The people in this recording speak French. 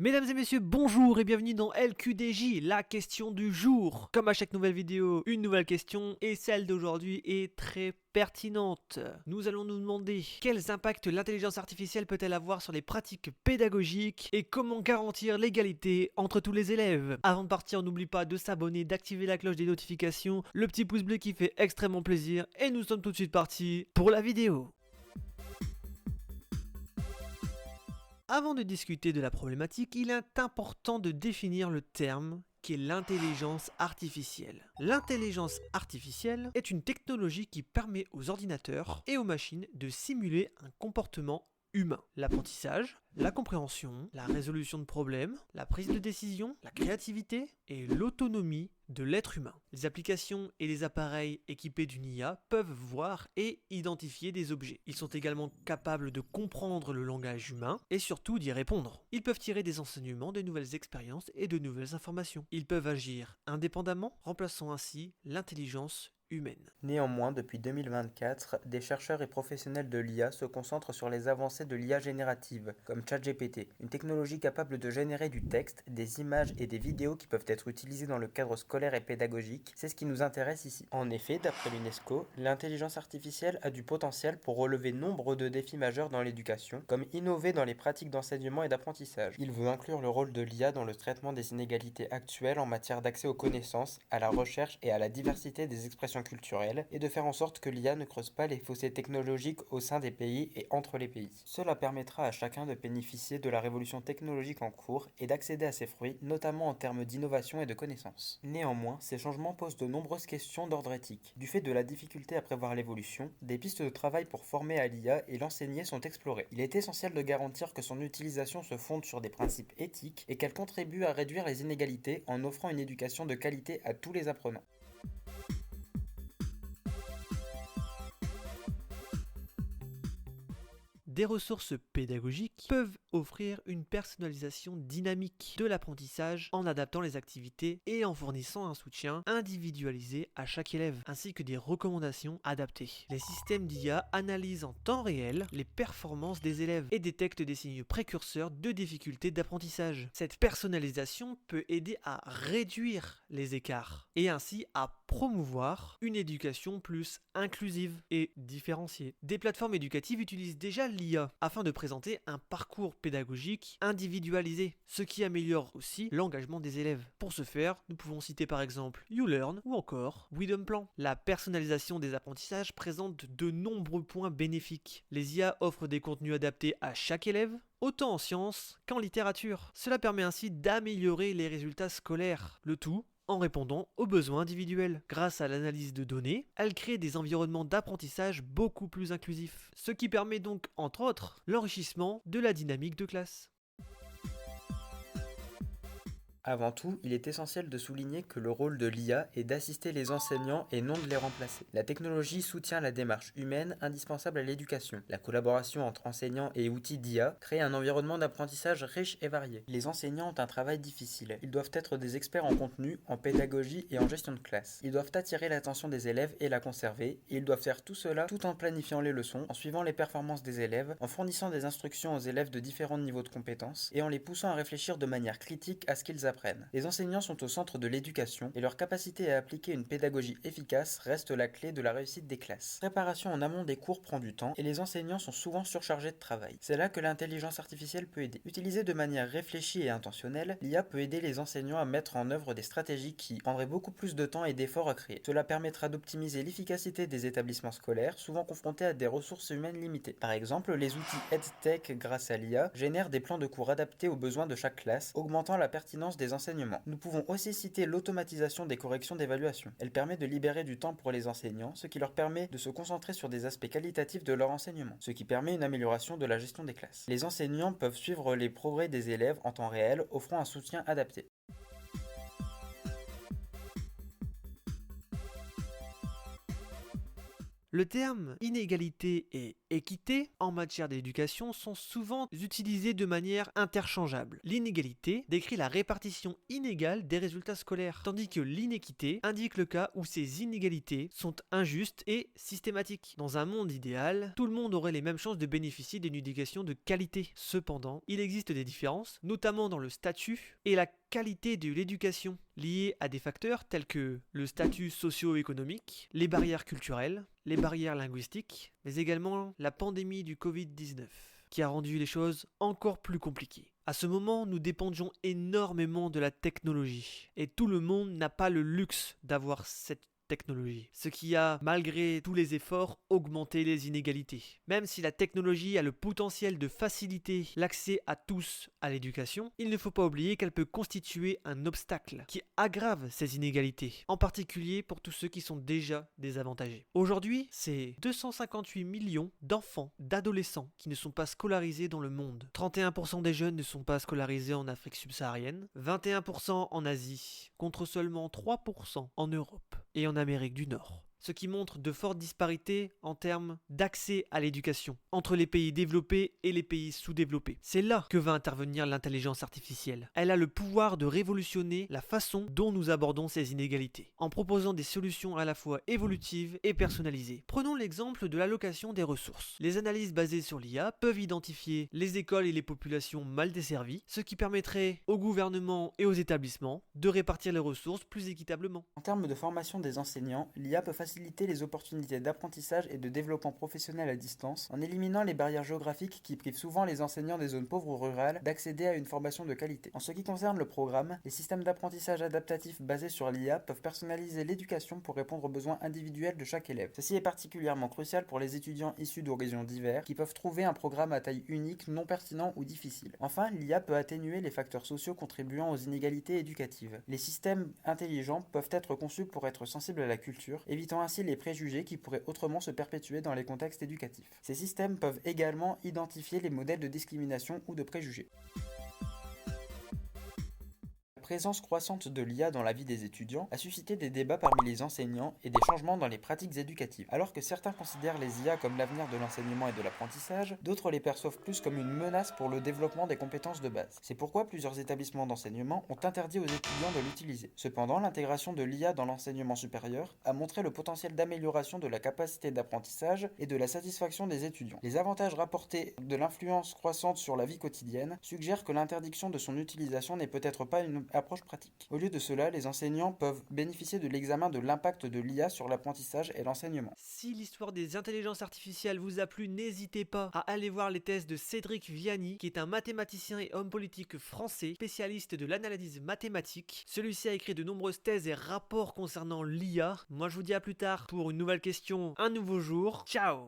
Mesdames et messieurs, bonjour et bienvenue dans LQDJ, la question du jour. Comme à chaque nouvelle vidéo, une nouvelle question et celle d'aujourd'hui est très pertinente. Nous allons nous demander quels impacts l'intelligence artificielle peut-elle avoir sur les pratiques pédagogiques et comment garantir l'égalité entre tous les élèves. Avant de partir, n'oublie pas de s'abonner, d'activer la cloche des notifications, le petit pouce bleu qui fait extrêmement plaisir et nous sommes tout de suite partis pour la vidéo. Avant de discuter de la problématique, il est important de définir le terme qui est l'intelligence artificielle. L'intelligence artificielle est une technologie qui permet aux ordinateurs et aux machines de simuler un comportement humain. L'apprentissage, la compréhension, la résolution de problèmes, la prise de décision, la créativité et l'autonomie de l'être humain. Les applications et les appareils équipés d'une IA peuvent voir et identifier des objets. Ils sont également capables de comprendre le langage humain et surtout d'y répondre. Ils peuvent tirer des enseignements, de nouvelles expériences et de nouvelles informations. Ils peuvent agir indépendamment, remplaçant ainsi l'intelligence humaine. Néanmoins, depuis 2024, des chercheurs et professionnels de l'IA se concentrent sur les avancées de l'IA générative, comme ChatGPT, une technologie capable de générer du texte, des images et des vidéos qui peuvent être utilisées dans le cadre scolaire et pédagogique. C'est ce qui nous intéresse ici. En effet, d'après l'UNESCO, l'intelligence artificielle a du potentiel pour relever nombre de défis majeurs dans l'éducation, comme innover dans les pratiques d'enseignement et d'apprentissage. Il veut inclure le rôle de l'IA dans le traitement des inégalités actuelles en matière d'accès aux connaissances, à la recherche et à la diversité des expressions culturelle et de faire en sorte que l'IA ne creuse pas les fossés technologiques au sein des pays et entre les pays. Cela permettra à chacun de bénéficier de la révolution technologique en cours et d'accéder à ses fruits, notamment en termes d'innovation et de connaissances. Néanmoins, ces changements posent de nombreuses questions d'ordre éthique. Du fait de la difficulté à prévoir l'évolution, des pistes de travail pour former à l'IA et l'enseigner sont explorées. Il est essentiel de garantir que son utilisation se fonde sur des principes éthiques et qu'elle contribue à réduire les inégalités en offrant une éducation de qualité à tous les apprenants. Des ressources pédagogiques peuvent offrir une personnalisation dynamique de l'apprentissage en adaptant les activités et en fournissant un soutien individualisé à chaque élève, ainsi que des recommandations adaptées. Les systèmes d'IA analysent en temps réel les performances des élèves et détectent des signes précurseurs de difficultés d'apprentissage. Cette personnalisation peut aider à réduire les écarts et ainsi à promouvoir une éducation plus inclusive et différenciée. Des plateformes éducatives utilisent déjà l'IA afin de présenter un parcours pédagogique individualisé, ce qui améliore aussi l'engagement des élèves. Pour ce faire, nous pouvons citer par exemple YouLearn ou encore Widomplan. La personnalisation des apprentissages présente de nombreux points bénéfiques. Les IA offrent des contenus adaptés à chaque élève, autant en sciences qu'en littérature. Cela permet ainsi d'améliorer les résultats scolaires, le tout en répondant aux besoins individuels. Grâce à l'analyse de données, elle crée des environnements d'apprentissage beaucoup plus inclusifs, ce qui permet donc, entre autres, l'enrichissement de la dynamique de classe. Avant tout, il est essentiel de souligner que le rôle de l'IA est d'assister les enseignants et non de les remplacer. La technologie soutient la démarche humaine indispensable à l'éducation. La collaboration entre enseignants et outils d'IA crée un environnement d'apprentissage riche et varié. Les enseignants ont un travail difficile. Ils doivent être des experts en contenu, en pédagogie et en gestion de classe. Ils doivent attirer l'attention des élèves et la conserver, et ils doivent faire tout cela tout en planifiant les leçons, en suivant les performances des élèves, en fournissant des instructions aux élèves de différents niveaux de compétences, et en les poussant à réfléchir de manière critique à ce qu'ils apprennent. Les enseignants sont au centre de l'éducation et leur capacité à appliquer une pédagogie efficace reste la clé de la réussite des classes. Préparation en amont des cours prend du temps et les enseignants sont souvent surchargés de travail. C'est là que l'intelligence artificielle peut aider. Utilisée de manière réfléchie et intentionnelle, l'IA peut aider les enseignants à mettre en œuvre des stratégies qui prendraient beaucoup plus de temps et d'efforts à créer. Cela permettra d'optimiser l'efficacité des établissements scolaires, souvent confrontés à des ressources humaines limitées. Par exemple, les outils EdTech grâce à l'IA génèrent des plans de cours adaptés aux besoins de chaque classe, augmentant la pertinence des enseignements. Nous pouvons aussi citer l'automatisation des corrections d'évaluation. Elle permet de libérer du temps pour les enseignants, ce qui leur permet de se concentrer sur des aspects qualitatifs de leur enseignement, ce qui permet une amélioration de la gestion des classes. Les enseignants peuvent suivre les progrès des élèves en temps réel, offrant un soutien adapté. Le terme inégalité et équité en matière d'éducation sont souvent utilisées de manière interchangeable. L'inégalité décrit la répartition inégale des résultats scolaires, tandis que l'inéquité indique le cas où ces inégalités sont injustes et systématiques. Dans un monde idéal, tout le monde aurait les mêmes chances de bénéficier d'une éducation de qualité. Cependant, il existe des différences, notamment dans le statut et la qualité de l'éducation, liées à des facteurs tels que le statut socio-économique, les barrières culturelles, les barrières linguistiques, mais également la pandémie du Covid-19, qui a rendu les choses encore plus compliquées. À ce moment, nous dépendions énormément de la technologie, et tout le monde n'a pas le luxe d'avoir cette technologie, ce qui a, malgré tous les efforts, augmenté les inégalités. Même si la technologie a le potentiel de faciliter l'accès à tous à l'éducation, il ne faut pas oublier qu'elle peut constituer un obstacle qui aggrave ces inégalités, en particulier pour tous ceux qui sont déjà désavantagés. Aujourd'hui, c'est 258 millions d'enfants, d'adolescents qui ne sont pas scolarisés dans le monde. 31% des jeunes ne sont pas scolarisés en Afrique subsaharienne, 21% en Asie, contre seulement 3% en Europe et en Amérique du Nord. Ce qui montre de fortes disparités en termes d'accès à l'éducation entre les pays développés et les pays sous-développés. C'est là que va intervenir l'intelligence artificielle. Elle a le pouvoir de révolutionner la façon dont nous abordons ces inégalités, en proposant des solutions à la fois évolutives et personnalisées. Prenons l'exemple de l'allocation des ressources. Les analyses basées sur l'IA peuvent identifier les écoles et les populations mal desservies, ce qui permettrait au gouvernement et aux établissements de répartir les ressources plus équitablement. En termes de formation des enseignants, l'IA peut faciliter les opportunités d'apprentissage et de développement professionnel à distance en éliminant les barrières géographiques qui privent souvent les enseignants des zones pauvres ou rurales d'accéder à une formation de qualité. En ce qui concerne le programme, les systèmes d'apprentissage adaptatif basés sur l'IA peuvent personnaliser l'éducation pour répondre aux besoins individuels de chaque élève. Ceci est particulièrement crucial pour les étudiants issus d'horizons divers qui peuvent trouver un programme à taille unique, non pertinent ou difficile. Enfin, l'IA peut atténuer les facteurs sociaux contribuant aux inégalités éducatives. Les systèmes intelligents peuvent être conçus pour être sensibles à la culture, évitant ainsi les préjugés qui pourraient autrement se perpétuer dans les contextes éducatifs. Ces systèmes peuvent également identifier les modèles de discrimination ou de préjugés. La présence croissante de l'IA dans la vie des étudiants a suscité des débats parmi les enseignants et des changements dans les pratiques éducatives. Alors que certains considèrent les IA comme l'avenir de l'enseignement et de l'apprentissage, d'autres les perçoivent plus comme une menace pour le développement des compétences de base. C'est pourquoi plusieurs établissements d'enseignement ont interdit aux étudiants de l'utiliser. Cependant, l'intégration de l'IA dans l'enseignement supérieur a montré le potentiel d'amélioration de la capacité d'apprentissage et de la satisfaction des étudiants. Les avantages rapportés de l'influence croissante sur la vie quotidienne suggèrent que l'interdiction de son utilisation n'est peut-être pas une approche pratique. Au lieu de cela, les enseignants peuvent bénéficier de l'examen de l'impact de l'IA sur l'apprentissage et l'enseignement. Si l'histoire des intelligences artificielles vous a plu, n'hésitez pas à aller voir les thèses de Cédric Vianney, qui est un mathématicien et homme politique français, spécialiste de l'analyse mathématique. Celui-ci a écrit de nombreuses thèses et rapports concernant l'IA. Moi je vous dis à plus tard pour une nouvelle question, un nouveau jour. Ciao!